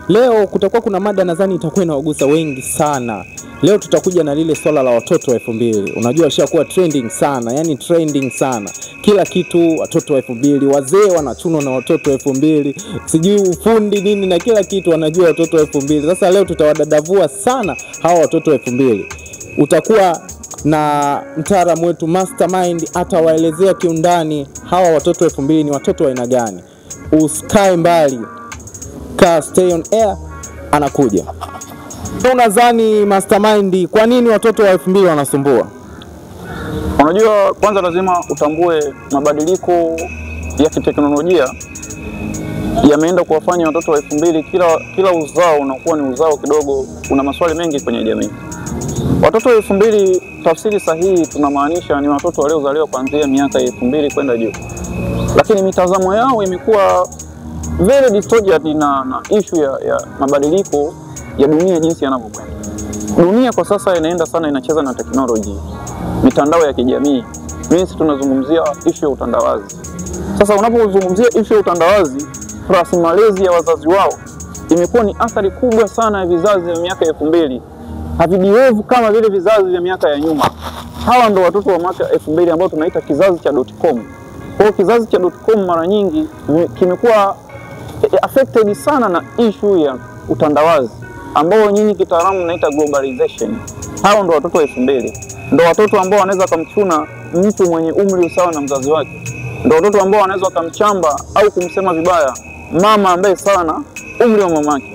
Leo kutakuwa kuna mada nadhani itakuwa inawagusa wengi sana. Leo tutakuja na lile swala la watoto wa 2000. Unajua shakuwa trending sana, yani trending sana. Kila kitu watoto wa 2000, wazee wanachunwa na watoto wa 2000, sijui ufundi nini na kila kitu wanajua watoto wa 2000. Sasa leo tutawadadavua sana hawa watoto wa 2000. Utakuwa na mtaalamu wetu Mastermind atawaelezea kiundani hawa watoto wa 2000 ni watoto wa aina gani. Usikae mbali. Stay on air, anakuja. Unadhani Mastermind, kwa nini watoto wa 2000 wanasumbua? Unajua, kwanza lazima utambue mabadiliko ya kiteknolojia yameenda kuwafanya watoto wa 2000 kila uzao unakuwa ni uzao kidogo una maswali mengi kwenye jamii. Watoto wa 2000 tafsiri sahihi tunamaanisha ni watoto waliozaliwa kuanzia miaka 2000 kwenda juu. Lakini mitazamo yao imekuwa very distorted na issue ya mabadiliko ya dunia jinsi yanavyokwenda. Dunia kwa sasa inaenda sana inacheza na technology, mitandao ya kijamii. Sisi tunazungumzia issue ya utandawazi. Sasa unapozungumzia issue ya utandawazi plus malezi ya wazazi wao, imekuwa ni athari kubwa sana ya vizazi vya miaka 2000. Havidiwevu kama vile vizazi vya miaka ya nyuma. Hawa ndo watoto wa miaka 2000 ambao tunaita kizazi cha .com. Kwa kizazi cha .com mara nyingi kimekuwa affected sana na issue ya utandawazi ambao nyinyi kitaalamu mnaita globalization. Hao ndo watoto wa 2000. Ndo watoto ambao wanaweza kumchuna mtu mwenye umri usawa na mzazi wake. Ndo watoto ambao wanaweza kumchamba au kumsema vibaya mama ambaye sana umri wa mamake.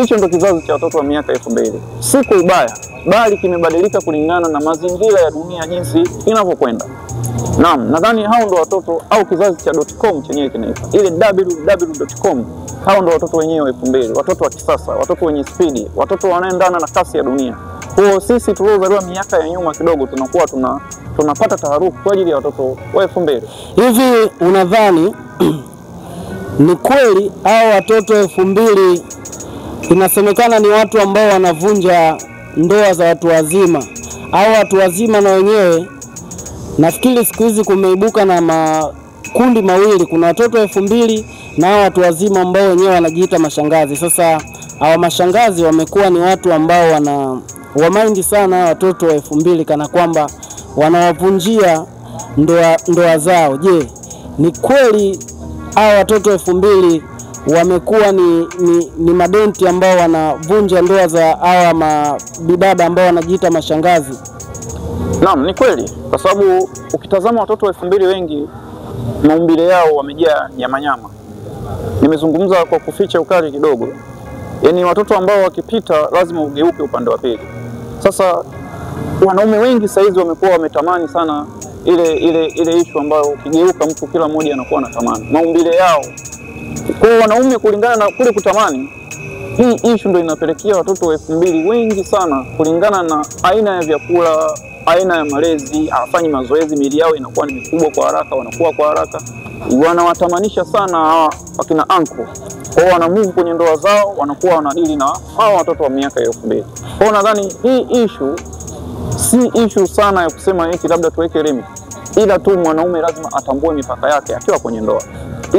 Hicho ndo kizazi cha watoto wa miaka 2000. Si kwa ubaya, bali kimebadilika kulingana na mazingira ya dunia jinsi inavyokwenda. Naam, nadhani hao ndo watoto au kizazi cha .com chenyewe kinaitwa. Ile www.com. Hao ndo watoto wenyewe wa 2000, watoto wa kisasa, watoto wenye spidi, watoto wanaendana na kasi ya dunia. Kwa sisi tuliozaliwa miaka ya nyuma kidogo tunakuwa tunapata taharufu kwa ajili ya watoto wa 2000. Hivi unadhani ni kweli hao watoto 2000 inasemekana ni watu ambao wanavunja ndoa za watu wazima au watu wazima na wenyewe? Nafikiri siku hizi kumeibuka na makundi mawili, kuna watoto 2000 na watu wazima ambao wenyewe wanajiita mashangazi. Sasa hawa mashangazi wamekuwa ni watu ambao wamaindi sana watoto wa 2000 kana kwamba wanawavunjia ndoa zao. Je, ni kweli hawa watoto 2000 wamekuwa ni madenti ambao wanavunja ndoa za hawa mabidada ambao wanajiita mashangazi? Naam, ni kweli, kwa sababu ukitazama watoto wa 2000 wengi maumbile yao wamejaa nyama. Nimezungumza kwa kuficha ukali kidogo. Yaani watoto ambao wakipita lazima ugeuke upande wa pili. Sasa wanaume wengi saizi wamekuwa wametamani sana ile issue ambayo ukigeuka mtu kila mmoja anakuwa anatamani. Maumbile yao. Kwa wanaume kulingana na kule kutamani, hii issue ndio inapelekea watoto wa 2000 wengi sana kulingana na aina ya vyakula, aina ya malezi, hawafanyi mazoezi, miili yao inakuwa ni mikubwa kwa haraka, wanakuwa kwa haraka. Wanawatamanisha sana wakina anko. Kwa wana move kwenye ndoa zao, wanakuwa wanadili na hao watoto wa miaka 2000. Kwa nadhani hii issue si issue sana ya kusema eti labda tuweke limit. Ila tu mwanaume lazima atambue mipaka yake akiwa kwenye ndoa.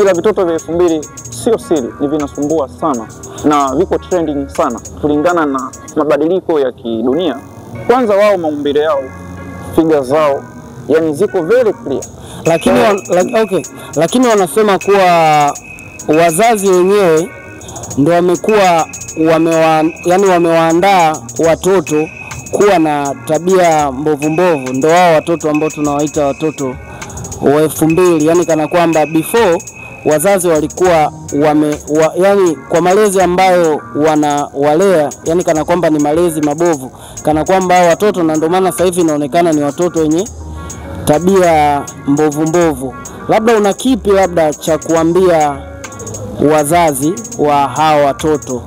Ila vitoto vya 2000 sio siri, ni vinasumbua sana na viko trending sana kulingana na mabadiliko ya kidunia. Kwanza wao maumbile yao, figa zao, yani ziko very clear. Lakini wanasema kuwa wazazi wenyewe ndio wamekuwa wamewaandaa watoto kuwa na tabia mbovu. Ndio wao watoto ambao tunawaita watoto wa 2000, yani kana kwamba before wazazi walikuwa yani kwa malezi ambayo wanawalea, yani kana kwamba ni malezi mabovu, kana kwamba watoto, na ndio maana sasa hivi inaonekana ni watoto wenye tabia mbovu. Labda una kipi labda cha kuambia wazazi wa hawa watoto?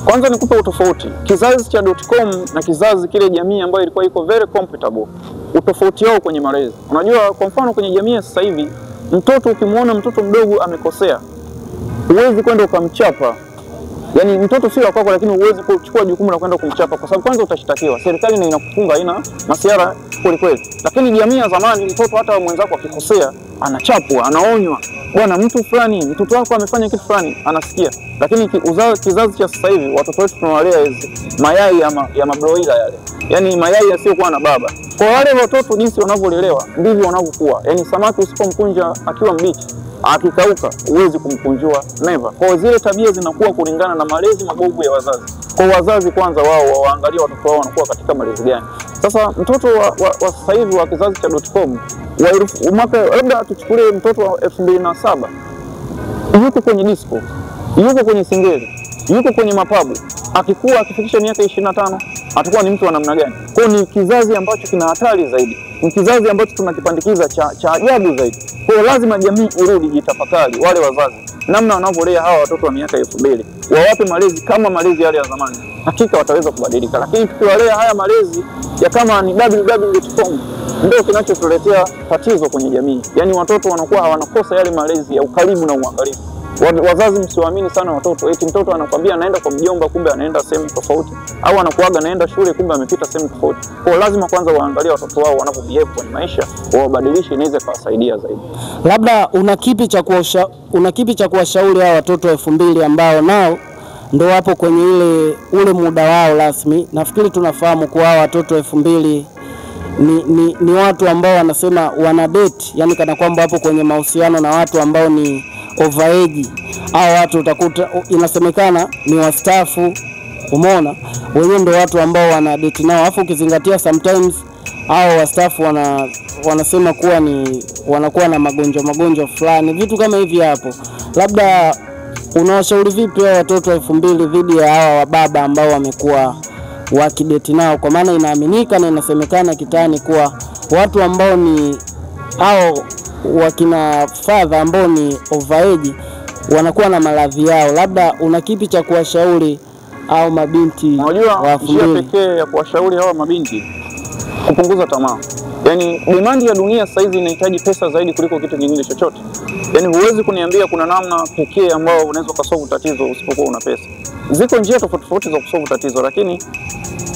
Kwanza nikupe utofauti kizazi cha .com na kizazi kile jamii ambayo ilikuwa iko very comfortable. Utofauti wao kwenye malezi. Unajua, kwa mfano kwenye jamii sasa hivi mtoto, ukimwona mtoto mdogo amekosea, huwezi kwenda ukamchapa. Yaani mtoto sio wako, lakini huwezi kuchukua jukumu la kwenda kumchapa kwa sababu kwanza utashtakiwa. Serikali inakufunga, haina masiara kweli kweli. Lakini jamii ya zamani, mtoto hata mwenzako akikosea anachapwa, anaonywa, bwana mtu fulani, mtoto wako amefanya kitu fulani, anasikia. Lakini kizazi cha sasa hivi watoto wetu tunawalea hizi mayai ya mabroila yale, yani mayai yasiyokuwa na baba. Kwa wale watoto jinsi wanavyolelewa ndivyo wanavyokuwa. Yani samaki usipomkunja akiwa mbichi, akikauka huwezi kumkunjua, never. Kwa zile tabia zinakuwa kulingana na malezi mabovu ya wazazi. Kwa wazazi kwanza wao waangalie watoto wao wanakuwa katika malezi gani. Sasa mtoto wa sasa hivi wa kizazi cha .com mwaka labda tuchukulie mtoto wa 2007 yuko kwenye disco, yuko kwenye singeli, yuko kwenye mapabu, akikuwa akifikisha miaka 25 atakuwa ni mtu wa namna gani? Kwa ni kizazi ambacho kina hatari zaidi, ni kizazi ambacho tunakipandikiza cha ajabu zaidi. Kwa lazima jamii irudi jitafakari, wale wazazi namna wanavyolea hawa watoto wa miaka 2000, wawape malezi kama malezi yale ya zamani, hakika wataweza kubadilika. Lakini tukiwalea haya malezi ya kama ni www.com, ndio kinachotuletea tatizo kwenye jamii. Yani watoto wanakuwa wanakosa yale malezi ya ukaribu na uangalifu. Wazazi msiwaamini sana watoto, eti mtoto anakuambia anaenda kwa mjomba kumbe anaenda sehemu tofauti, au anakuaga anaenda shule kumbe amepita sehemu tofauti. Kwa lazima kwanza waangalie watoto wao wanavyobehave kwenye maisha, wawabadilishe, inaweza kuwasaidia zaidi. Labda una kipi cha kuwashauri hao watoto wa 2000 ambao nao ndio wapo kwenye ule muda wao rasmi? Nafikiri tunafahamu kwa hao watoto wa 2000 ni watu ambao wanasema wana date, yani kana kwamba wapo kwenye mahusiano na watu ambao ni overage. Hao watu utakuta inasemekana ni wastaafu, umeona, wenyewe ndio watu ambao wana date nao. Alafu ukizingatia sometimes hao wastaafu wanasema kuwa ni wanakuwa na magonjwa fulani, vitu kama hivi hapo. Labda unawashauri vipi hao watoto wa 2000 dhidi ya hawa wababa ambao wamekuwa wakidate nao? Kwa maana inaaminika na inasemekana kitani kuwa watu ambao ni hao wakina father ambao ni overage wanakuwa na maradhi yao. Labda una kipi cha kuwashauri au mabinti? Unajua njia pekee ya kuwashauri hawa mabinti kupunguza tamaa. Yani demand ya dunia sasa hivi inahitaji pesa zaidi kuliko kitu kingine chochote. Yani huwezi kuniambia kuna namna pekee ambayo unaweza kusolve tatizo usipokuwa una pesa. Ziko njia tofauti tofauti za kusolve tatizo, lakini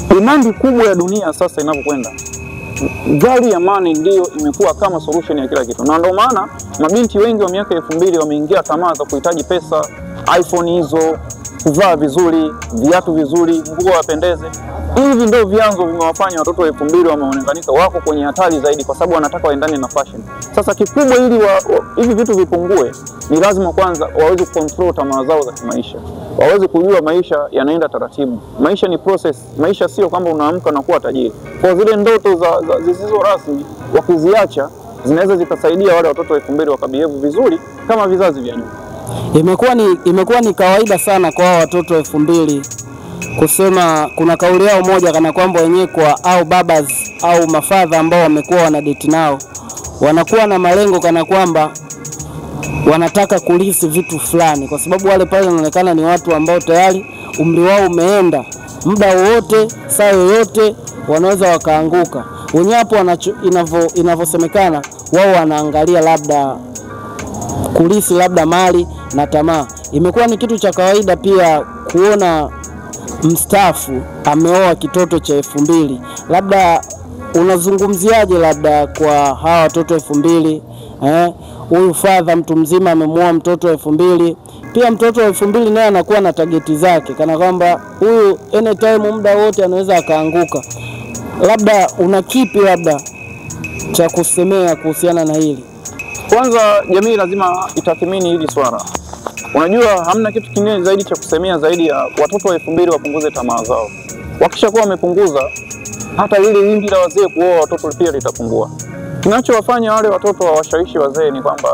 demand kubwa ya dunia sasa inapokwenda, value ya money ndio imekuwa kama solution ya kila kitu. Na ndio maana mabinti wengi wa miaka 2000 wameingia tamaa za kuhitaji pesa, iPhone hizo, kuvaa vizuri, viatu vizuri, nguo wapendeze. Hivi ndio vyanzo vimewafanya watoto wa 2000 wameonekanika wako kwenye hatari zaidi, kwa sababu wanataka waendane na fashion. Sasa kikubwa ili hivi vitu vipungue, ni lazima kwanza waweze control tamaa zao za kimaisha. Waweze kujua maisha yanaenda taratibu. Maisha ni process. Maisha sio kwamba unaamka na kuwa tajiri. Kwa zile ndoto zisizo rasmi wakiziacha, zinaweza zikasaidia wale watoto wa 2000 wakabehave vizuri kama vizazi vya nyuma. Imekuwa ni kawaida sana kwa watoto wa 2000 kusema, kuna kauli yao moja kana kwamba wenyewe kwa au babas au mafadha ambao wamekuwa wana date nao wanakuwa na malengo kana kwamba wanataka kulisi vitu fulani, kwa sababu wale pale wanaonekana ni watu ambao tayari umri wao umeenda, muda wote saa yoyote wanaweza wakaanguka. Wenyewe hapo inavyosemekana wao wanaangalia labda kulisi labda mali na tamaa. Imekuwa ni kitu cha kawaida pia kuona mstaafu ameoa kitoto cha 2000. Labda unazungumziaje labda kwa hawa watoto 2000? Huyu father mtu mzima amemuoa mtoto wa 2000. Pia mtoto wa 2000 naye anakuwa na targeti zake, kana kwamba huyu anytime muda wote anaweza akaanguka. Labda una kipi labda cha kusemea kuhusiana na hili? Kwanza jamii lazima itathmini hili swala. Unajua hamna kitu kingine zaidi cha kusemea zaidi ya watoto wa 2000 wapunguze tamaa zao. Wakishakuwa wamepunguza, hata ile wimbi la wazee kuoa watoto pia litapungua. Kinachowafanya wale watoto wawashawishi wazee ni kwamba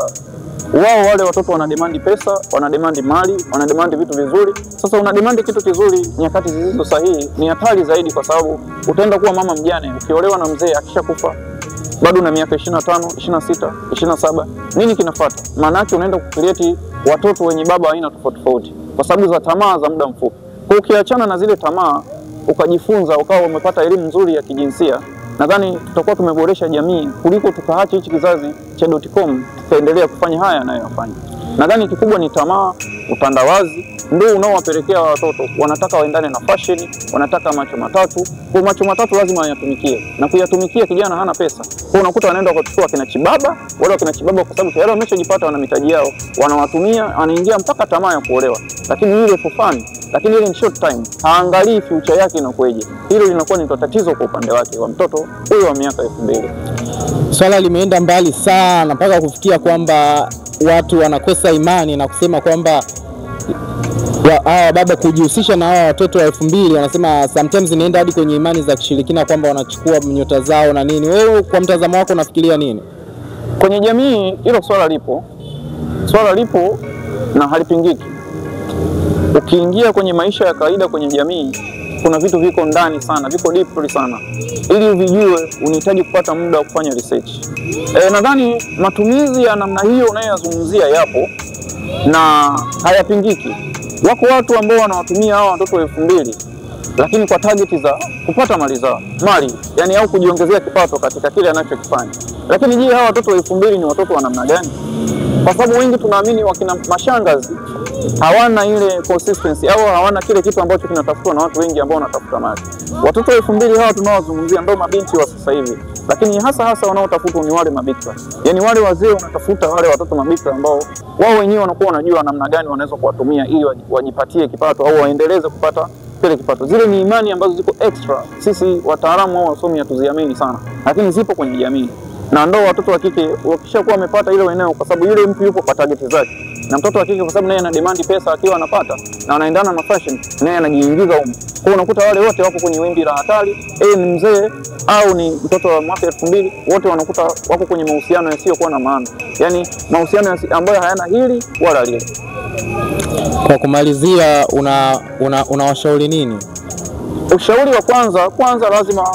wale watoto wana demand pesa, wana demand mali, wana demand vitu vizuri. Sasa una demand kitu kizuri nyakati zisizo sahihi, ni hatari zaidi, kwa sababu utaenda kuwa mama mjane ukiolewa na mzee akishakufa bado na miaka 25, 26, 27. Nini kinafuata? Maana yake unaenda kucreate watoto wenye baba aina tofauti tofauti kwa sababu za tamaa za muda mfupi. Kwa ukiachana na zile tamaa, ukajifunza, ukawa umepata elimu nzuri ya kijinsia, nadhani tutakuwa tumeboresha jamii kuliko tukaacha hichi kizazi cha .com tukaendelea kufanya haya anayofanya. Nadhani kikubwa ni tamaa, utandawazi, ndio unaowapelekea watoto wanataka waendane na fashion, wanataka macho matatu. Kwa macho matatu lazima ayatumikie, na kuyatumikia kijana hana pesa. Kwa unakuta wanaenda kuchukua kina Chibaba, wale kina Chibaba kwa sababu tayari wameshajipata, wana mitaji yao, wanawatumia, anaingia mpaka tamaa ya kuolewa, lakini ile for fun, lakini ile in short time, haangalii future yake inakueje. Hilo linakuwa ni tatizo kwa upande wake wa mtoto huyo wa miaka 2000. Swala limeenda mbali sana mpaka kufikia kwamba watu wanakosa imani na kusema kwamba hawa baba kujihusisha na hawa watoto wa 2000, wanasema sometimes inaenda hadi kwenye imani za kishirikina kwamba wanachukua nyota zao na nini. Wewe kwa mtazamo wako unafikiria nini? Kwenye jamii hilo swala lipo na halipingiki. Ukiingia kwenye maisha ya kawaida kwenye jamii, kuna vitu viko ndani sana, viko deeply sana. Ili uvijue unahitaji kupata muda wa kufanya research. Nadhani matumizi ya namna hiyo unayozungumzia yapo na hayapingiki. Wako watu ambao wanawatumia hawa watoto wa 2000 lakini kwa target za kupata mali, yani au kujiongezea kipato katika kile anachokifanya. Lakini je, hawa watoto wa 2000 ni watoto wa namna gani? Kwa sababu wengi tunaamini wakina mashangazi hawana ile consistency au hawana kile kitu ambacho kinatafutwa na watu wengi ambao wanatafuta mali. Watoto wa 2000 hawa tunaowazungumzia ndio mabinti wa sasa hivi, lakini hasa wanaotafutwa ni wale mabikra. Yani wale wazee wanatafuta wale watoto mabikra ambao wao wenyewe wanakuwa wanajua namna gani wanaweza kuwatumia ili wajipatie kipato au waendeleze kupata kile kipato. Zile ni imani ambazo ziko extra, sisi wataalamu au wasomi hatuziamini sana, lakini zipo kwenye jamii. Na ndio watoto wa kike wakishakuwa wamepata ile eneo, kwa sababu yule mtu yupo kwa target zake. Na mtoto wa kike kwa sababu naye ana demand pesa, akiwa anapata na anaendana na fashion, naye anajiingiza huko. Kwa unakuta wale wote wako kwenye wimbi la hatari, ni mzee au ni mtoto wa mwaka 2000, wote wanakuta wako kwenye mahusiano yasiyokuwa na maana. Yani mahusiano ambayo hayana hili wala lile. Kwa kumalizia, unawashauri nini? Ushauri wa kwanza lazima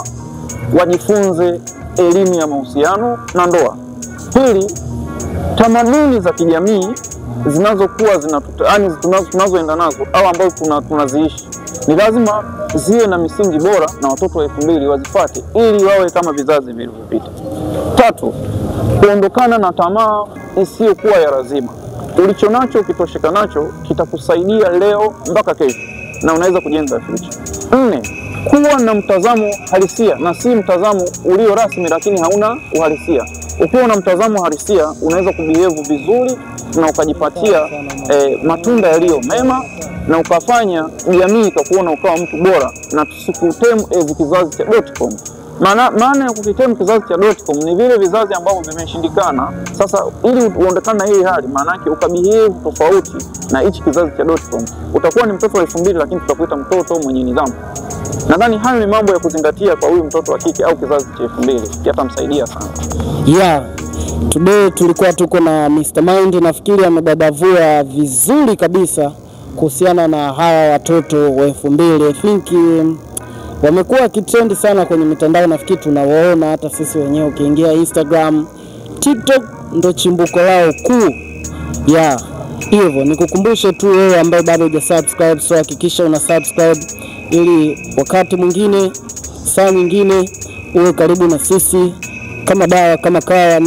wajifunze elimu ya mahusiano na ndoa. Pili, tamaduni za kijamii zinazokuwa tunazoenda nazo au ambazo tunaziishi ni lazima ziwe na misingi bora na watoto wa 2000 wazifuate ili wawe kama vizazi vilivyopita. Tatu, kuondokana na tamaa isiyokuwa ya lazima. Ulichonacho ukitosheka nacho kitakusaidia leo mpaka kesho na unaweza kujenga future. 4, kuwa na mtazamo halisia na si mtazamo ulio rasmi lakini hauna uhalisia. Ukiwa na mtazamo halisia unaweza kubehave vizuri na ukajipatia matunda yaliyo mema na ukafanya jamii ikakuona ukawa mtu bora, na tusikutemu kizazi cha .com. Maana ya kukitemu kizazi cha .com ni vile vizazi ambavyo vimeshindikana. Sasa ili uondekane na hii hali, maana yake ukabehave tofauti na hichi kizazi cha .com, utakuwa ni mtoto wa 2000 lakini tutakuita mtoto mwenye nidhamu. Nadhani hayo ni mambo ya kuzingatia kwa huyu mtoto wa kike au kizazi cha 2000, yatamsaidia sana. Today tulikuwa tuko na Mr. Mind, nafikiri amedadavua vizuri kabisa kuhusiana na hawa watoto wa 2000. I think wamekuwa kitrend sana kwenye mitandao, nafikiri tunawaona hata sisi wenyewe. Ukiingia Instagram, TikTok ndo chimbuko lao kuu. Hivyo nikukumbushe tu wewe ambaye bado hujasubscribe, so hakikisha una subscribe ili wakati mwingine, saa nyingine uwe karibu na sisi kama dawa kama kaya.